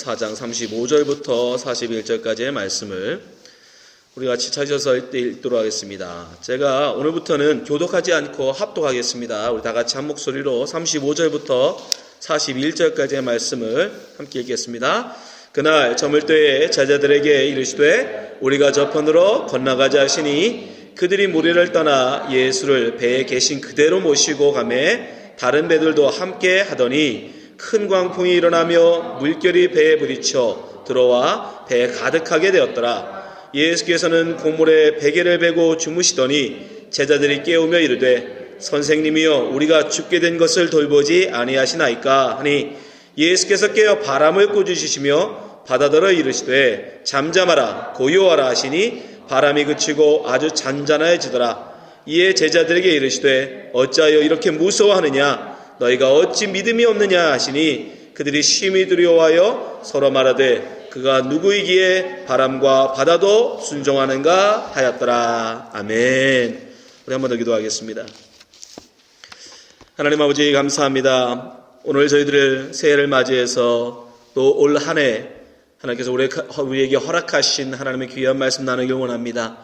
4장 35절부터 41절까지의 말씀을 우리 같이 찾아서 읽도록 하겠습니다. 제가 오늘부터는 교독하지 않고 합독하겠습니다. 우리 다 같이 한 목소리로 35절부터 41절까지의 말씀을 함께 읽겠습니다. 그날 저물 때에 제자들에게 이르시되 우리가 저편으로 건너가자 하시니 그들이 무리를 떠나 예수를 배에 계신 그대로 모시고 가매 다른 배들도 함께 하더니 큰 광풍이 일어나며 물결이 배에 부딪혀 들어와 배에 가득하게 되었더라. 예수께서는 고물에 베개를 베고 주무시더니 제자들이 깨우며 이르되 선생님이여 우리가 죽게 된 것을 돌보지 아니하시나이까 하니 예수께서 깨어 바람을 꾸짖으시며 바다더러 이르시되 잠잠하라 고요하라 하시니 바람이 그치고 아주 잔잔해지더라. 이에 제자들에게 이르시되 어찌하여 이렇게 무서워하느냐 너희가 어찌 믿음이 없느냐 하시니 그들이 심히 두려워하여 서로 말하되 그가 누구이기에 바람과 바다도 순종하는가 하였더라. 아멘. 우리 한 번 더 기도하겠습니다. 하나님 아버지 감사합니다. 오늘 저희들을 새해를 맞이해서 또 올 한 해 하나님께서 우리에게 허락하신 하나님의 귀한 말씀 나누길 원합니다.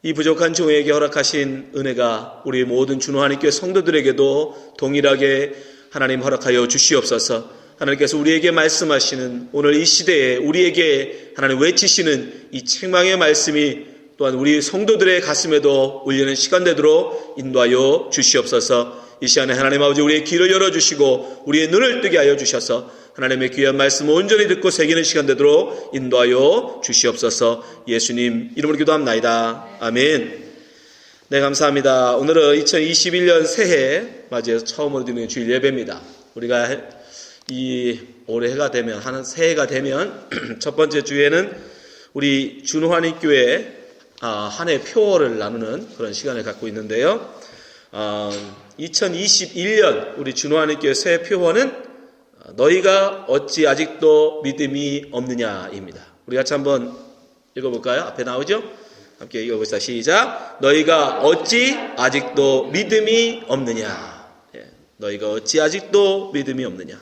이 부족한 종에게 허락하신 은혜가 우리 모든 준호하나님교회 성도들에게도 동일하게 하나님 허락하여 주시옵소서. 하나님께서 우리에게 말씀하시는 오늘 이 시대에 우리에게 하나님 외치시는 이 책망의 말씀이 또한 우리 성도들의 가슴에도 울리는 시간 되도록 인도하여 주시옵소서. 이 시간에 하나님 아버지 우리의 귀를 열어주시고 우리의 눈을 뜨게 하여 주셔서 하나님의 귀한 말씀 온전히 듣고 새기는 시간 되도록 인도하여 주시옵소서. 예수님 이름으로 기도합나이다. 아멘. 네, 감사합니다. 오늘은 2021년 새해 맞이해서 처음으로 드리는 주일 예배입니다. 우리가 이 올해 해가 되면 하는 새해가 되면 첫 번째 주에는 우리 준호하나님교회 한 해 표어를 나누는 그런 시간을 갖고 있는데요. 2021년 우리 준호하나님교회 새해 표어는 너희가 어찌 아직도 믿음이 없느냐입니다. 우리 같이 한번 읽어볼까요? 앞에 나오죠? 함께 읽어봅시다. 시작. 너희가 어찌 아직도 믿음이 없느냐. 너희가 어찌 아직도 믿음이 없느냐.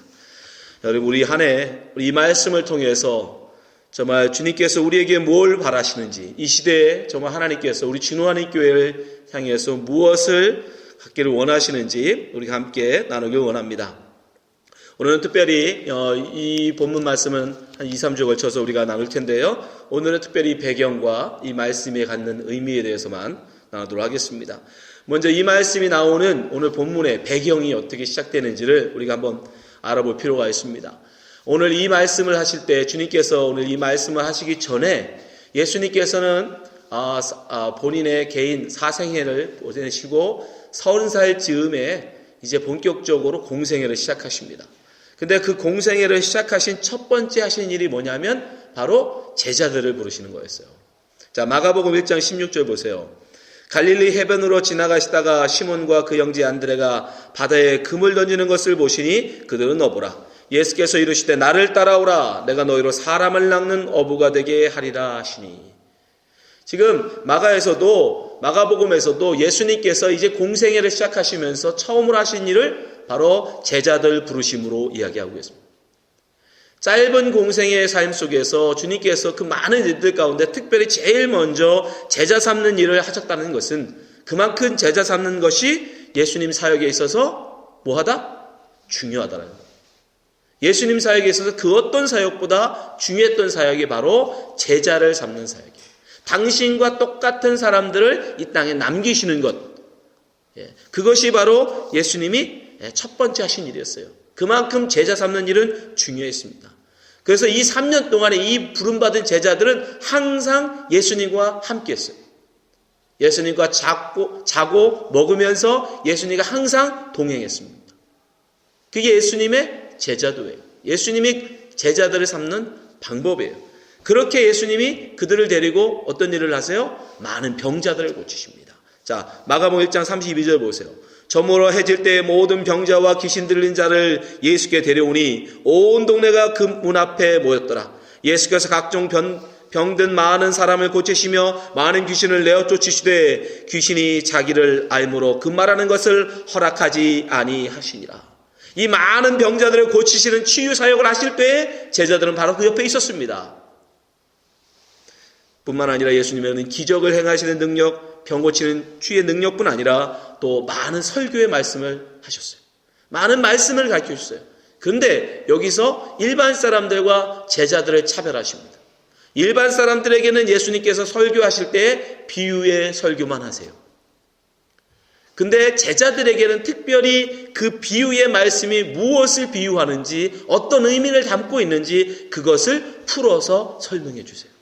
여러분 우리 한 해 우리 이 말씀을 통해서 정말 주님께서 우리에게 뭘 바라시는지 이 시대에 정말 하나님께서 우리 준호하나님 교회를 향해서 무엇을 갖기를 원하시는지 우리가 함께 나누길 원합니다. 오늘은 특별히 이 본문 말씀은 한 2, 3주에 걸쳐서 우리가 나눌 텐데요. 오늘은 특별히 배경과 이 말씀에 갖는 의미에 대해서만 나누도록 하겠습니다. 먼저 이 말씀이 나오는 오늘 본문의 배경이 어떻게 시작되는지를 우리가 한번 알아볼 필요가 있습니다. 오늘 이 말씀을 하실 때 주님께서 오늘 이 말씀을 하시기 전에 예수님께서는 본인의 개인 사생애를 보내시고 30살 즈음에 이제 본격적으로 공생애를 시작하십니다. 근데 그 공생애를 시작하신 첫 번째 하신 일이 뭐냐면 바로 제자들을 부르시는 거였어요. 자, 마가복음 1장 16절 보세요. 갈릴리 해변으로 지나가시다가 시몬과 그 형제 안드레가 바다에 금을 던지는 것을 보시니 그들은 어부라. 예수께서 이르시되 나를 따라오라. 내가 너희로 사람을 낚는 어부가 되게 하리라 하시니. 지금 마가복음에서도 예수님께서 이제 공생애를 시작하시면서 처음으로 하신 일을 바로 제자들 부르심으로 이야기하고 있습니다. 짧은 공생애의 삶 속에서 주님께서 그 많은 일들 가운데 특별히 제일 먼저 제자 삼는 일을 하셨다는 것은 그만큼 제자 삼는 것이 예수님 사역에 있어서 뭐하다? 중요하다는 거예요. 예수님 사역에 있어서 그 어떤 사역보다 중요했던 사역이 바로 제자를 삼는 사역이에요. 당신과 똑같은 사람들을 이 땅에 남기시는 것. 그것이 바로 예수님이 첫 번째 하신 일이었어요. 그만큼 제자 삼는 일은 중요했습니다. 그래서 이 3년 동안에 이 부름받은 제자들은 항상 예수님과 함께 했어요. 예수님과 자고 먹으면서 예수님과 항상 동행했습니다. 그게 예수님의 제자도예요. 예수님이 제자들을 삼는 방법이에요. 그렇게 예수님이 그들을 데리고 어떤 일을 하세요? 많은 병자들을 고치십니다. 자, 마가복음 1장 32절 보세요. 저물어 해질 때에 모든 병자와 귀신 들린 자를 예수께 데려오니 온 동네가 그 문 앞에 모였더라. 예수께서 각종 병든 많은 사람을 고치시며 많은 귀신을 내어 쫓으시되 귀신이 자기를 알므로 그 말하는 것을 허락하지 아니하시니라. 이 많은 병자들을 고치시는 치유 사역을 하실 때에 제자들은 바로 그 옆에 있었습니다. 뿐만 아니라 예수님은 기적을 행하시는 능력, 병 고치는 치유의 능력뿐 아니라 또 많은 설교의 말씀을 하셨어요. 많은 말씀을 가르쳐 주셨어요. 그런데 여기서 일반 사람들과 제자들을 차별하십니다. 일반 사람들에게는 예수님께서 설교하실 때 비유의 설교만 하세요. 근데 제자들에게는 특별히 그 비유의 말씀이 무엇을 비유하는지, 어떤 의미를 담고 있는지 그것을 풀어서 설명해 주세요.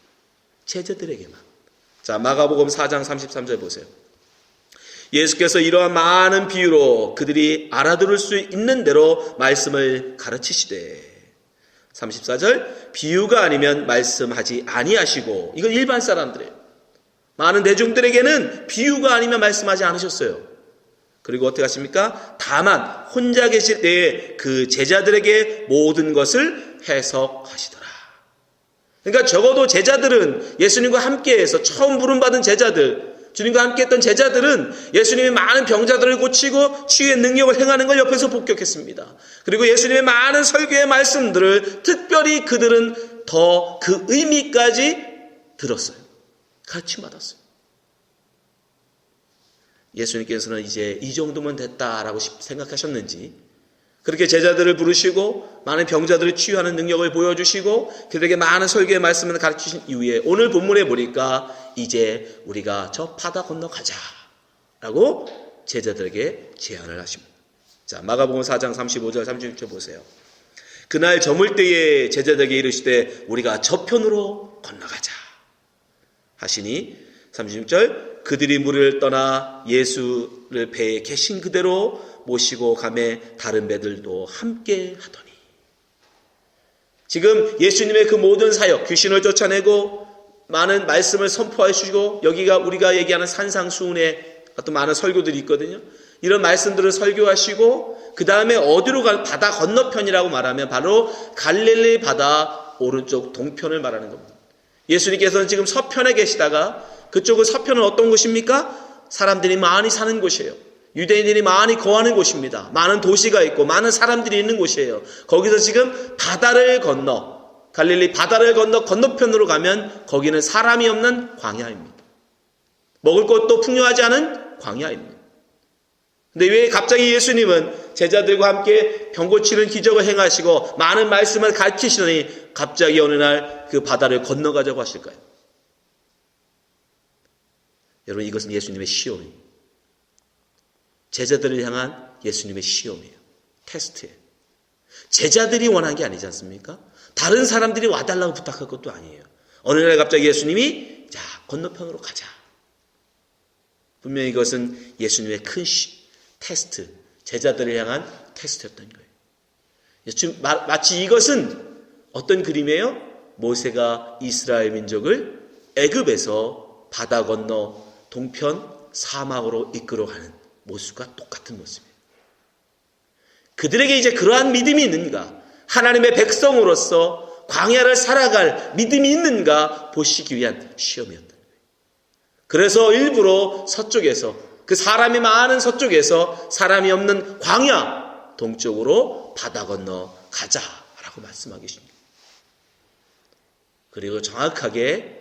제자들에게만. 자, 마가복음 4장 33절 보세요. 예수께서 이러한 많은 비유로 그들이 알아들을 수 있는 대로 말씀을 가르치시되 34절 비유가 아니면 말씀하지 아니하시고, 이건 일반 사람들이에요. 많은 대중들에게는 비유가 아니면 말씀하지 않으셨어요. 그리고 어떻게 하십니까? 다만 혼자 계실 때에 그 제자들에게 모든 것을 해석하시더라. 그러니까 적어도 제자들은 예수님과 함께해서 처음 부름받은 제자들, 주님과 함께했던 제자들은 예수님의 많은 병자들을 고치고 치유의 능력을 행하는 걸 옆에서 복격했습니다. 그리고 예수님의 많은 설교의 말씀들을 특별히 그들은 더 그 의미까지 들었어요. 가르침받았어요. 예수님께서는 이제 이 정도면 됐다라고 생각하셨는지 그렇게 제자들을 부르시고 많은 병자들을 치유하는 능력을 보여주시고 그들에게 많은 설교의 말씀을 가르치신 이후에 오늘 본문에 보니까 이제 우리가 저 바다 건너가자라고 제자들에게 제안을 하십니다. 자, 마가복음 4장 35절 36절 보세요. 그날 저물 때에 제자들에게 이르시되 우리가 저편으로 건너가자 하시니 36절 그들이 물을 떠나 예수를 배에 계신 그대로 모시고 가매 다른 배들도 함께 하더니, 지금 예수님의 그 모든 사역, 귀신을 쫓아내고 많은 말씀을 선포해 주시고, 여기가 우리가 얘기하는 산상수훈의 어떤 많은 설교들이 있거든요. 이런 말씀들을 설교하시고 그 다음에 어디로 갈, 바다 건너편이라고 말하면 바로 갈릴리 바다 오른쪽 동편을 말하는 겁니다. 예수님께서는 지금 서편에 계시다가, 그쪽은 서편은 어떤 곳입니까? 사람들이 많이 사는 곳이에요. 유대인들이 많이 거하는 곳입니다. 많은 도시가 있고 많은 사람들이 있는 곳이에요. 거기서 지금 바다를 건너, 갈릴리 바다를 건너 건너편으로 가면 거기는 사람이 없는 광야입니다. 먹을 것도 풍요하지 않은 광야입니다. 근데 왜 갑자기 예수님은 제자들과 함께 병 고치는 기적을 행하시고 많은 말씀을 가르치시더니 갑자기 어느 날 그 바다를 건너가자고 하실까요? 여러분, 이것은 예수님의 시험이에요. 제자들을 향한 예수님의 시험이에요. 테스트예요. 제자들이 원한 게 아니지 않습니까? 다른 사람들이 와달라고 부탁할 것도 아니에요. 어느 날 갑자기 예수님이 자, 건너편으로 가자. 분명히 이것은 예수님의 큰 테스트, 제자들을 향한 테스트였던 거예요. 지금 마치 이것은 어떤 그림이에요? 모세가 이스라엘 민족을 애굽에서 바다 건너 동편 사막으로 이끌어가는 모습과 똑같은 모습이에요. 그들에게 이제 그러한 믿음이 있는가, 하나님의 백성으로서 광야를 살아갈 믿음이 있는가 보시기 위한 시험이었던 거예요. 그래서 일부러 서쪽에서, 그 사람이 많은 서쪽에서 사람이 없는 광야 동쪽으로 바다 건너 가자라고 말씀하고 계십니다. 그리고 정확하게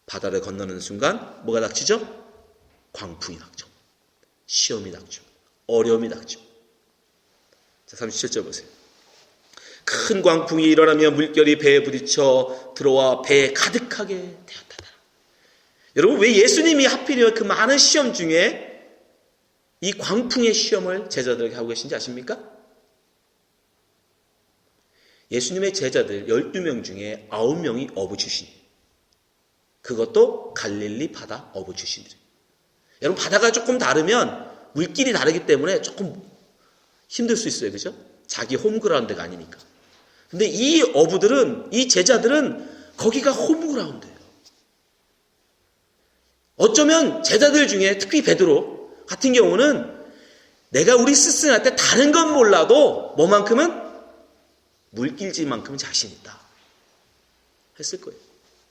바다를 건너는 순간 뭐가 닥치죠? 광풍이 닥쳐. 시험이 닥쳐. 어려움이 닥쳐. 자, 37절 보세요. 큰 광풍이 일어나며 물결이 배에 부딪혀 들어와 배에 가득하게 되었다. 여러분, 왜 예수님이 하필이면 그 많은 시험 중에 이 광풍의 시험을 제자들에게 하고 계신지 아십니까? 예수님의 제자들 12명 중에 9명이 어부 출신이에요. 그것도 갈릴리 바다 어부 출신들이에요. 여러분, 바다가 조금 다르면 물길이 다르기 때문에 조금 힘들 수 있어요. 그죠? 자기 홈그라운드가 아니니까. 근데 이 어부들은, 이 제자들은 거기가 홈그라운드예요. 어쩌면 제자들 중에 특히 베드로 같은 경우는 내가 우리 스승할 때 다른 건 몰라도 뭐만큼은 물길질만큼은 자신 있다 했을 거예요.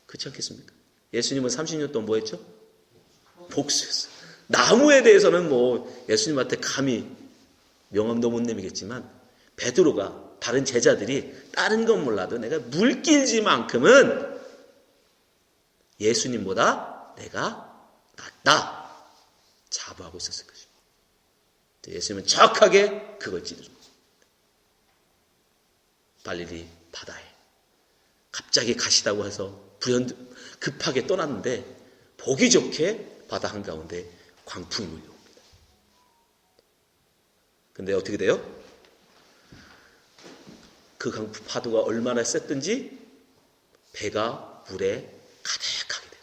그렇지 않겠습니까? 예수님은 30년 동안 뭐 했죠? 복수했어요. 나무에 대해서는 뭐 예수님한테 감히 명함도 못 내미겠지만 베드로가 다른 제자들이 다른 건 몰라도 내가 물길질만큼은 예수님보다 내가 낫다 자부하고 있었을 것입니다. 예수님은 정확하게 그걸 찌르는 겁니다. 갈릴리 바다에 갑자기 가시다고 해서 급하게 떠났는데 보기 좋게 바다 한가운데 광풍이 몰려옵니다. 근데 어떻게 돼요? 그 강풍 파도가 얼마나 셌든지 배가 물에 가득하게 돼요.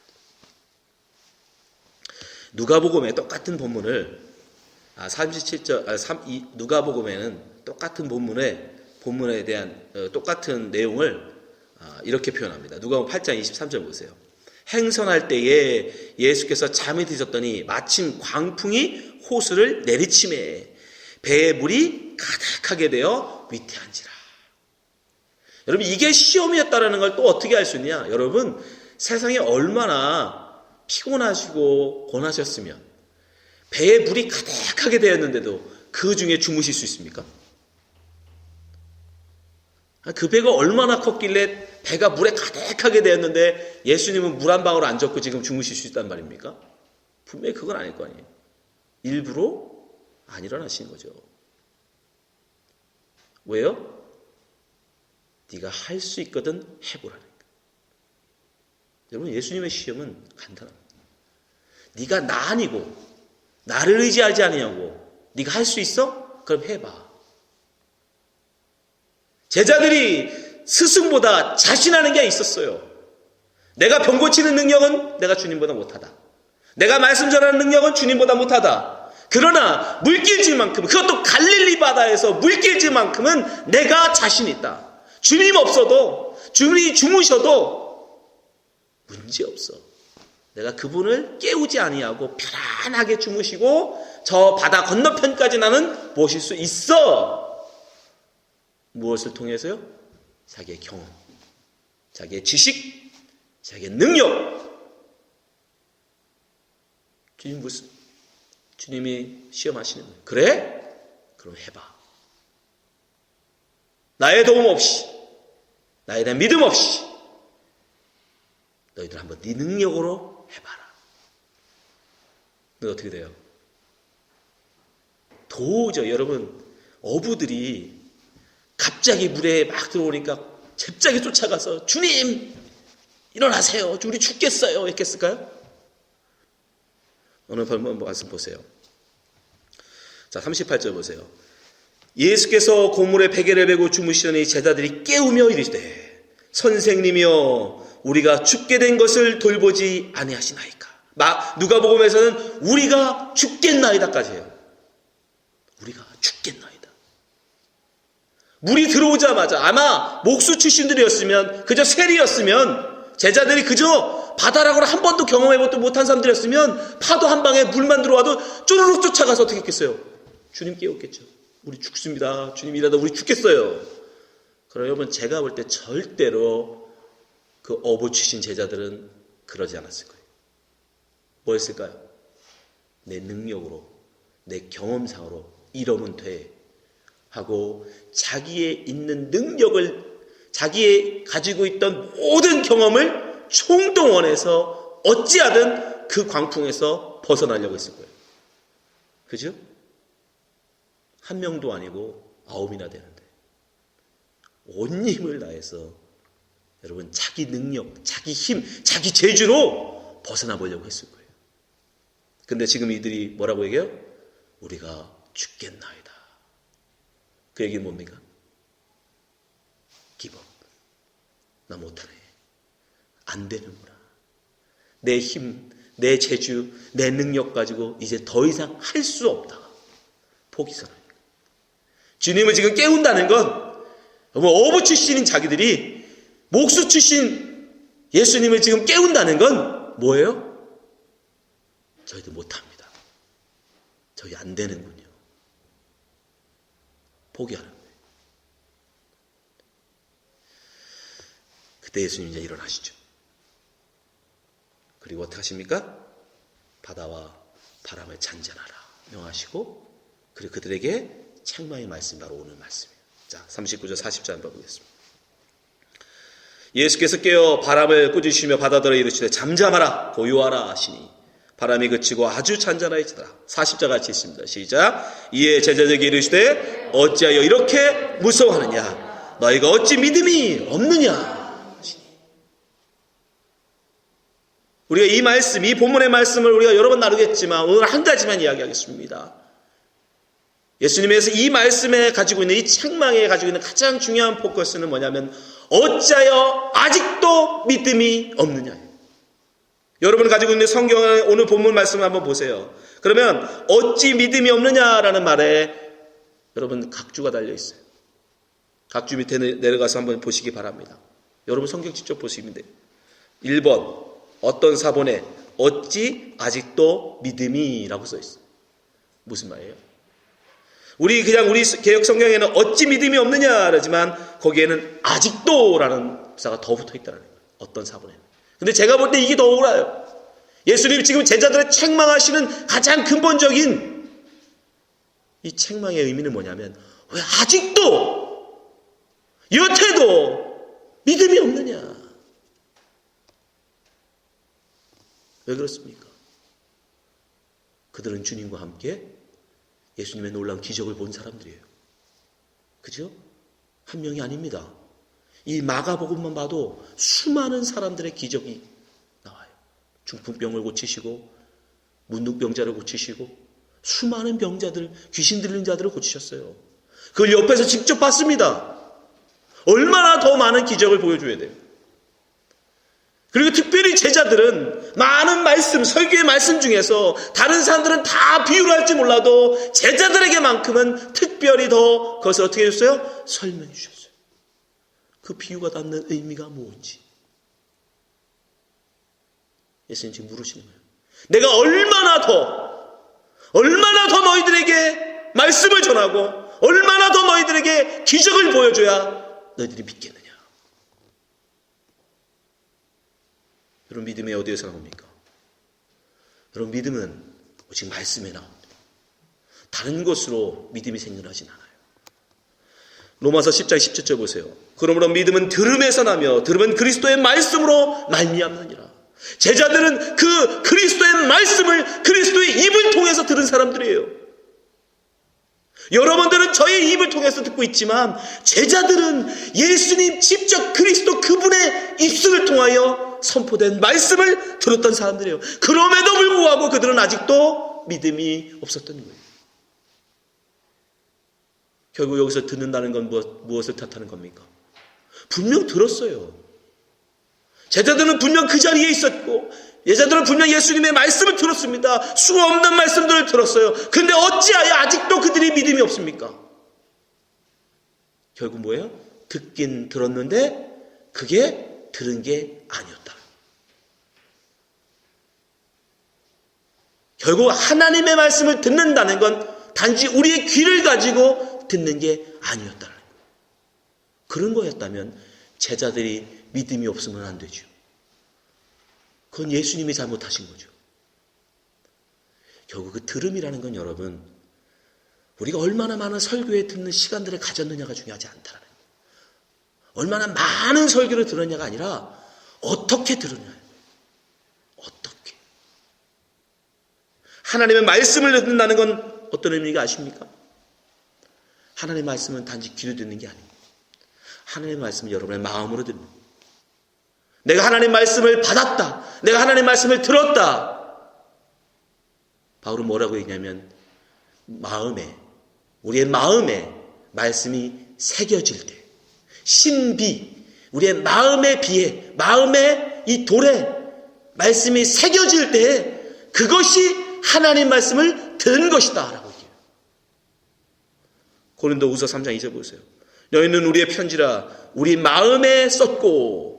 누가복음에 똑같은 본문을 37절 누가복음에는 똑같은 본문에 대한 똑같은 내용을 이렇게 표현합니다. 누가복음 8장 23절 보세요. 행선할 때에 예수께서 잠이 드셨더니 마침 광풍이 호수를 내리치매 배에 물이 가득하게 되어 위태한지라. 여러분 이게 시험이었다라는 걸 또 어떻게 알 수 있냐? 여러분 세상에 얼마나 피곤하시고 고나셨으면 배에 물이 가득하게 되었는데도 그 중에 주무실 수 있습니까? 그 배가 얼마나 컸길래 배가 물에 가득하게 되었는데 예수님은 물 한 방울 안 젖고 지금 주무실 수 있단 말입니까? 분명히 그건 아닐 거 아니에요. 일부러 안 일어나시는 거죠. 왜요? 네가 할 수 있거든 해보라는 거예요. 여러분 예수님의 시험은 간단합니다. 네가 나 아니고 나를 의지하지 아니냐고 네가 할 수 있어? 그럼 해봐. 제자들이 스승보다 자신하는 게 있었어요. 내가 병 고치는 능력은 내가 주님보다 못하다. 내가 말씀 전하는 능력은 주님보다 못하다. 그러나 물길질만큼 그것도 갈릴리 바다에서 물길질만큼은 내가 자신 있다. 주님 없어도 주님이 주무셔도 문제없어. 내가 그분을 깨우지 아니하고 편안하게 주무시고 저 바다 건너편까지 나는 모실 수 있어. 무엇을 통해서요? 자기의 경험, 자기의 지식, 자기의 능력. 주님이 시험하시는 거예요. 그래? 그럼 해봐. 나의 도움 없이, 나에 대한 믿음 없이 너희들 한번 네 능력으로 해봐라. 근데 어떻게 돼요? 도저히 여러분 어부들이 갑자기 물에 막 들어오니까 갑자기 쫓아가서 주님 일어나세요. 우리 죽겠어요. 했겠을까요? 오늘 말씀 보세요. 자, 38절 보세요. 예수께서 고물에 베개를 메고 주무시더니 제자들이 깨우며 이르시되 선생님이여 우리가 죽게 된 것을 돌보지 아니하시나이까. 누가복음에서는 우리가 죽겠나이다까지 해요. 우리가 죽겠나이다. 물이 들어오자마자 아마 목수 출신들이었으면 그저 세리였으면 제자들이 그저 바다라고는 한 번도 경험해보지 못한 사람들이었으면 파도 한 방에 물만 들어와도 쪼르륵 쫓아가서 어떻게 했겠어요? 주님 깨웠겠죠. 우리 죽습니다. 주님 일하다 우리 죽겠어요. 그럼 여러분 제가 볼 때 절대로 그 어부 출신 제자들은 그러지 않았을 거예요. 뭐였을까요? 내 능력으로 내 경험상으로 이러면 돼 하고 자기의 있는 능력을 자기의 가지고 있던 모든 경험을 총동원해서 어찌하든 그 광풍에서 벗어나려고 했을 거예요. 그죠? 한 명도 아니고 9이나 되는데 온 힘을 다해서 여러분 자기 능력, 자기 힘, 자기 재주로 벗어나 보려고 했을 거예요. 근데 지금 이들이 뭐라고 얘기해요? 우리가 죽겠나이다. 그 얘기는 뭡니까? 기법. 나 못하네. 안 되는구나. 내 힘, 내 재주, 내 능력 가지고 이제 더 이상 할 수 없다. 포기 선언. 주님을 지금 깨운다는 건 어부 출신인 자기들이 목수 출신 예수님을 지금 깨운다는 건 뭐예요? 저희도 못합니다. 저희 안 되는군요. 포기하는 거예요. 그때 예수님 이제 일어나시죠. 그리고 어떻게 하십니까? 바다와 바람을 잔잔하라 명하시고 그리고 그들에게 책망의 말씀이 바로 오늘 말씀이에요. 자, 39절 40절 한번 보겠습니다. 예수께서 깨어 바람을 꾸짖으시며 바다들어 이르시되 잠잠하라 고요하라 하시니 바람이 그치고 아주 잔잔하여지더라. 40절 같이 있습니다. 시작. 이에 제자들에게 이르시되 어찌하여 이렇게 무서워하느냐 너희가 어찌 믿음이 없느냐 하시니. 우리가 이 말씀, 이 본문의 말씀을 우리가 여러 번 나누겠지만 오늘 한 가지만 이야기하겠습니다. 예수님께서 이 말씀에 가지고 있는, 이 책망에 가지고 있는 가장 중요한 포커스는 뭐냐면 어찌하여 아직도 믿음이 없느냐. 여러분 가지고 있는 성경의 오늘 본문 말씀을 한번 보세요. 그러면 어찌 믿음이 없느냐라는 말에 여러분 각주가 달려있어요. 각주 밑에 내려가서 한번 보시기 바랍니다. 여러분 성경 직접 보시면 돼요. 1번 어떤 사본에 어찌 아직도 믿음이 라고 써있어요. 무슨 말이에요? 우리 개역 성경에는 어찌 믿음이 없느냐 그러지만 거기에는 아직도 라는 부사가 더 붙어 있다는 거예요. 어떤 사본에는. 근데 제가 볼 때 이게 더 억울해요. 예수님이 지금 제자들을 책망하시는 가장 근본적인 이 책망의 의미는 뭐냐면 왜 아직도 여태도 믿음이 없느냐. 왜 그렇습니까? 그들은 주님과 함께 예수님의 놀라운 기적을 본 사람들이에요. 그죠? 한 명이 아닙니다. 이 마가복음만 봐도 수많은 사람들의 기적이 나와요. 중풍병을 고치시고 문둥병자를 고치시고 수많은 병자들, 귀신 들린 자들을 고치셨어요. 그걸 옆에서 직접 봤습니다. 얼마나 더 많은 기적을 보여줘야 돼요. 그리고 특별히 제자들은 많은 말씀, 설교의 말씀 중에서 다른 사람들은 다 비유를 할지 몰라도 제자들에게만큼은 특별히 더 그것을 어떻게 해줬어요? 설명해 주셨어요. 그 비유가 담는 의미가 뭔지. 예수님 지금 물으시는 거예요. 내가 얼마나 더 너희들에게 말씀을 전하고 얼마나 더 너희들에게 기적을 보여줘야 너희들이 믿겠느냐. 여러분 믿음이 어디에서 나옵니까? 여러분 믿음은 오직 말씀에 나옵니다. 다른 것으로 믿음이 생겨나진 않아요. 로마서 10장 17절 보세요. 그러므로 믿음은 들음에서 나며 들음은 그리스도의 말씀으로 말미암느니라. 제자들은 그 그리스도의 말씀을 그리스도의 입을 통해서 들은 사람들이에요. 여러분들은 저의 입을 통해서 듣고 있지만 제자들은 예수님 직접 그리스도 그분의 입술을 통하여 선포된 말씀을 들었던 사람들이에요. 그럼에도 불구하고 그들은 아직도 믿음이 없었던 거예요. 결국 여기서 듣는다는 건 무엇을 뜻하는 겁니까? 분명 들었어요. 제자들은 분명 그 자리에 있었고 제자들은 분명 예수님의 말씀을 들었습니다. 수 없는 말씀들을 들었어요. 근데 어찌하여 아직도 그들이 믿음이 없습니까? 결국 뭐예요? 듣긴 들었는데 그게 들은 게 아니었다. 결국 하나님의 말씀을 듣는다는 건 단지 우리의 귀를 가지고 듣는 게 아니었다는 거예요. 그런 거였다면 제자들이 믿음이 없으면 안 되죠. 그건 예수님이 잘못하신 거죠. 결국 그 들음이라는 건 여러분 우리가 얼마나 많은 설교에 듣는 시간들을 가졌느냐가 중요하지 않다는 거예요. 얼마나 많은 설교를 들었냐가 아니라 어떻게 들었냐예요. 어떻게. 하나님의 말씀을 듣는다는 건 어떤 의미가 아십니까? 하나님의 말씀은 단지 귀로 듣는 게 아닙니다. 하나님의 말씀은 여러분의 마음으로 듣는 거예요. 내가 하나님 말씀을 받았다. 내가 하나님 말씀을 들었다. 바울은 뭐라고 얘기냐면 우리의 마음에 말씀이 새겨질 때 신비, 우리의 마음의 비에 마음의 이 돌에 말씀이 새겨질 때 그것이 하나님 말씀을 들은 것이다 라고 얘기해요. 고린도후서 3장 2절 보세요. 너희는 우리의 편지라 우리 마음에 썼고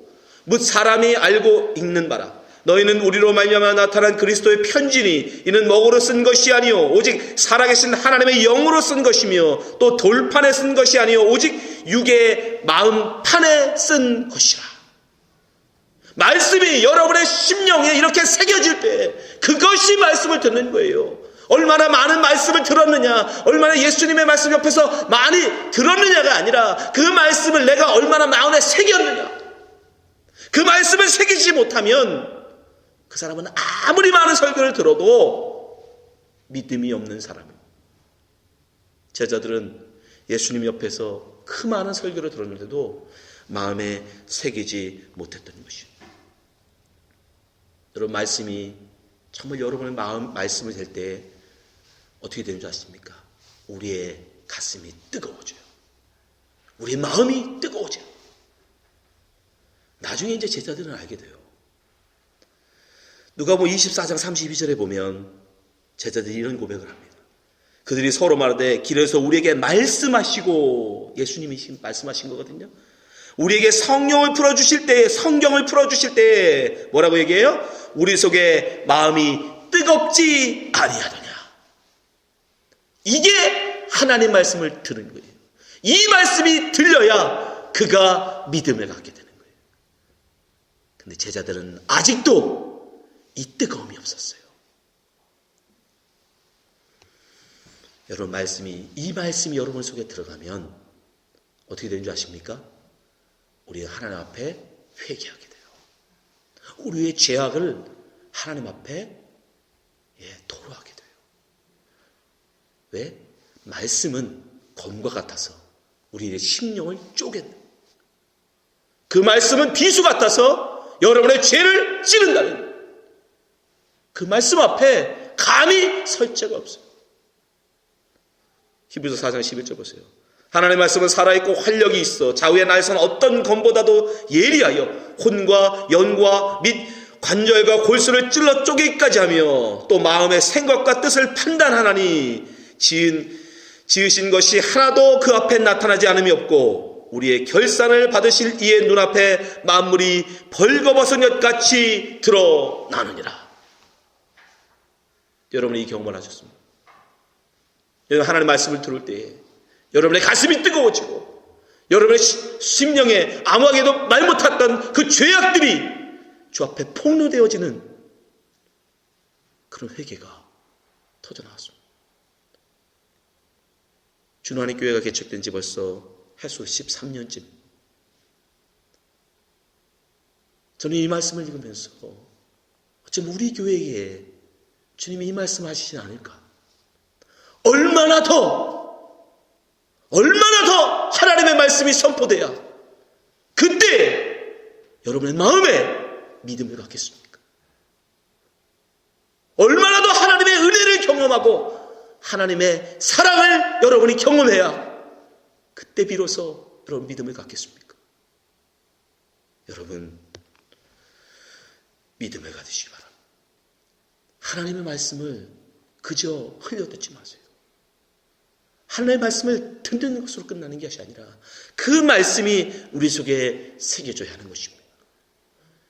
묻 사람이 알고 읽는 바라. 너희는 우리로 말미암아 나타난 그리스도의 편지니 이는 먹으로 쓴 것이 아니요 오직 살아계신 하나님의 영으로 쓴 것이며 또 돌판에 쓴 것이 아니요 오직 육의 마음판에 쓴 것이라. 말씀이 여러분의 심령에 이렇게 새겨질 때 그것이 말씀을 듣는 거예요. 얼마나 많은 말씀을 들었느냐, 얼마나 예수님의 말씀 옆에서 많이 들었느냐가 아니라 그 말씀을 내가 얼마나 마음에 새겼느냐. 그 말씀을 새기지 못하면 그 사람은 아무리 많은 설교를 들어도 믿음이 없는 사람입니다. 제자들은 예수님 옆에서 그 많은 설교를 들었는데도 마음에 새기지 못했던 것이에요. 여러분, 말씀이 정말 여러분의 말씀을 될 때 어떻게 되는 줄 아십니까? 우리의 가슴이 뜨거워져요. 우리의 마음이 뜨거워져요. 나중에 이제 제자들은 알게 돼요. 누가복음 24장 32절에 보면 제자들이 이런 고백을 합니다. 그들이 서로 말하되 길에서 우리에게 말씀하시고, 예수님이 말씀하신 거거든요. 우리에게 성령을 풀어주실 때, 성경을 풀어주실 때 뭐라고 얘기해요? 우리 속에 마음이 뜨겁지 아니하더냐. 이게 하나님 말씀을 들은 거예요. 이 말씀이 들려야 그가 믿음을 갖게 되는 거예요. 근데 제자들은 아직도 이 뜨거움이 없었어요. 여러분, 이 말씀이 여러분 속에 들어가면 어떻게 되는 줄 아십니까? 우리가 하나님 앞에 회개하게 돼요. 우리의 죄악을 하나님 앞에 토로하게 돼요. 왜? 말씀은 검과 같아서 우리의 심령을 쪼갠다. 그 말씀은 비수 같아서 여러분의 죄를 찌른다는, 그 말씀 앞에 감히 설 자가 없어요. 히브리서 4장 11절 보세요. 하나님의 말씀은 살아있고 활력이 있어 좌우의 날선 어떤 검보다도 예리하여 혼과 연과 및 관절과 골수를 찔러 쪼개기까지 하며 또 마음의 생각과 뜻을 판단하나니 지으신 것이 하나도 그 앞에 나타나지 않음이 없고 우리의 결산을 받으실 이의 눈앞에 만물이 벌거벗은 엿같이 드러나느니라. 여러분이 이 경험을 하셨습니다. 여러분, 하나님의 말씀을 들을 때에 여러분의 가슴이 뜨거워지고 여러분의 심령에 아무에게도 말 못했던 그 죄악들이 주 앞에 폭로되어지는 그런 회개가 터져나왔습니다. 준환의 교회가 개척된 지 벌써 해수 13년쯤. 저는 이 말씀을 읽으면서 어쩜 우리 교회에 주님이 이 말씀 하시지 않을까? 얼마나 더 하나님의 말씀이 선포돼야 그때 여러분의 마음에 믿음을 갖겠습니까? 얼마나 더 하나님의 은혜를 경험하고 하나님의 사랑을 여러분이 경험해야 그때 비로소 여러분 믿음을 갖겠습니까? 여러분, 믿음을 가지시기 바랍니다. 하나님의 말씀을 그저 흘려듣지 마세요. 하나님의 말씀을 듣는 것으로 끝나는 것이 아니라 그 말씀이 우리 속에 새겨져야 하는 것입니다.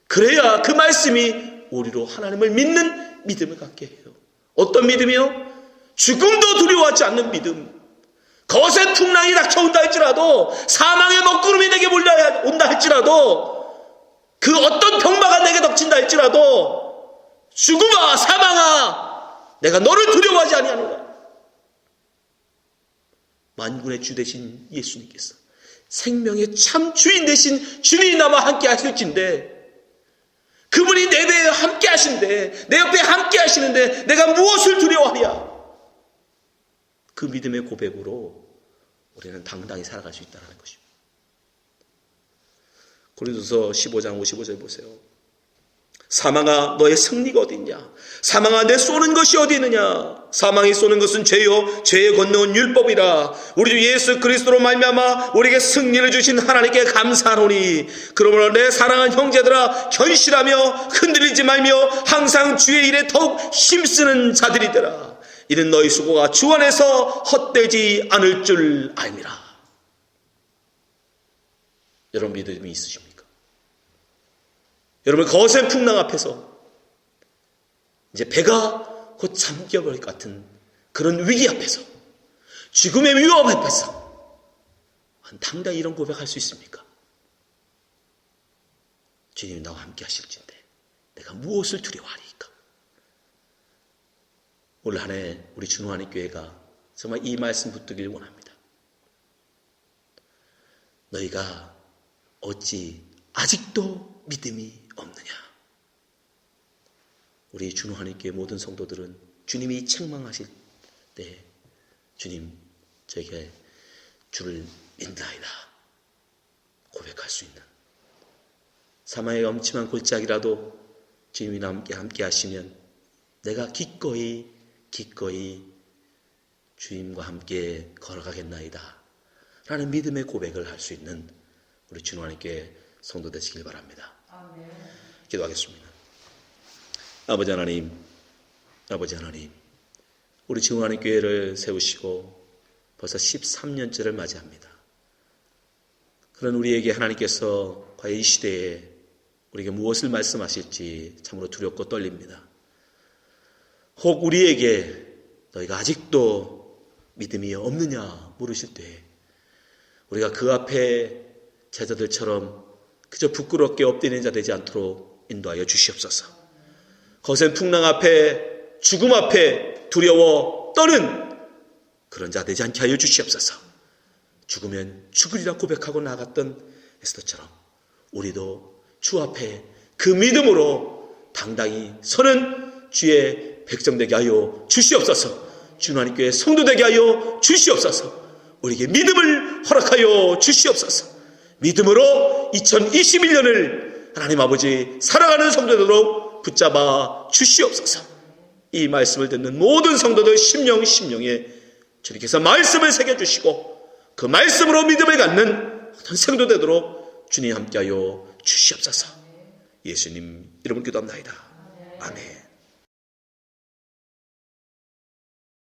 그래야 그 말씀이 우리로 하나님을 믿는 믿음을 갖게 해요. 어떤 믿음이요? 죽음도 두려워하지 않는 믿음. 거센 풍랑이 닥쳐온다 할지라도, 사망의 먹구름이 내게 몰려온다 할지라도, 그 어떤 병마가 내게 덮친다 할지라도, 죽음아 사망아 내가 너를 두려워하지 아니하노라. 만군의 주 되신 예수님께서 생명의 참 주인 되신 주님이 나와 함께 하실진데, 그분이 내 배에 함께 하신데, 내 옆에 함께 하시는데 내가 무엇을 두려워하랴. 그 믿음의 고백으로 우리는 당당히 살아갈 수 있다는 것입니다. 고린도서 15장 55절 보세요. 사망아 너의 승리가 어디 있냐? 사망아 내 쏘는 것이 어디 있느냐? 사망이 쏘는 것은 죄요 죄에 건너온 율법이라. 우리 주 예수 그리스도로 말미암아 우리에게 승리를 주신 하나님께 감사하노니, 그러므로 내 사랑하는 형제들아 견실하며 흔들리지 말며 항상 주의 일에 더욱 힘쓰는 자들이 되라. 이는 너희 수고가 주 안에서 헛되지 않을 줄 알미라. 여러분 믿음이 있으십니까? 여러분 거센 풍랑 앞에서 이제 배가 곧 잠겨버릴 것 같은 그런 위기 앞에서, 죽음의 위험 앞에서 당당히 이런 고백할 수 있습니까? 주님이 나와 함께 하실진데 내가 무엇을 두려워하리까? 올 한 해 우리 준호하는 교회가 정말 이 말씀 붙들길 원합니다. 너희가 어찌 아직도 믿음이 없느냐. 우리 준호하는 교회 모든 성도들은 주님이 책망하실 때 주님 저에게 주를 믿나이다 고백할 수 있는, 사망의 엄침한 골짜기라도 주님이 함께 하시면 내가 기꺼이 주님과 함께 걸어가겠나이다 라는 믿음의 고백을 할 수 있는 우리 준호하는 교회 성도 되시길 바랍니다. 아멘. 기도하겠습니다. 아버지 하나님, 우리 준호하는 교회를 세우시고 벌써 13년째를 맞이합니다. 그런 우리에게 하나님께서 과연 이 시대에 우리에게 무엇을 말씀하실지 참으로 두렵고 떨립니다. 혹 우리에게 너희가 아직도 믿음이 없느냐 물으실 때 우리가 그 앞에 제자들처럼 그저 부끄럽게 엎드리는 자 되지 않도록 인도하여 주시옵소서. 거센 풍랑 앞에, 죽음 앞에 두려워 떠는 그런 자 되지 않게 하여 주시옵소서. 죽으면 죽으리라 고백하고 나갔던 에스더처럼 우리도 주 앞에 그 믿음으로 당당히 서는 주의 백성 되게 하여 주시옵소서. 준호하는 교회 성도 되게 하여 주시옵소서. 우리에게 믿음을 허락하여 주시옵소서. 믿음으로 2021년을 하나님 아버지 살아가는 성도들로 붙잡아 주시옵소서. 이 말씀을 듣는 모든 성도들 심령에 주님께서 말씀을 새겨주시고 그 말씀으로 믿음을 갖는 어떤 성도 되도록 주님 함께하여 주시옵소서. 예수님 이름으로 기도합나이다. 아멘.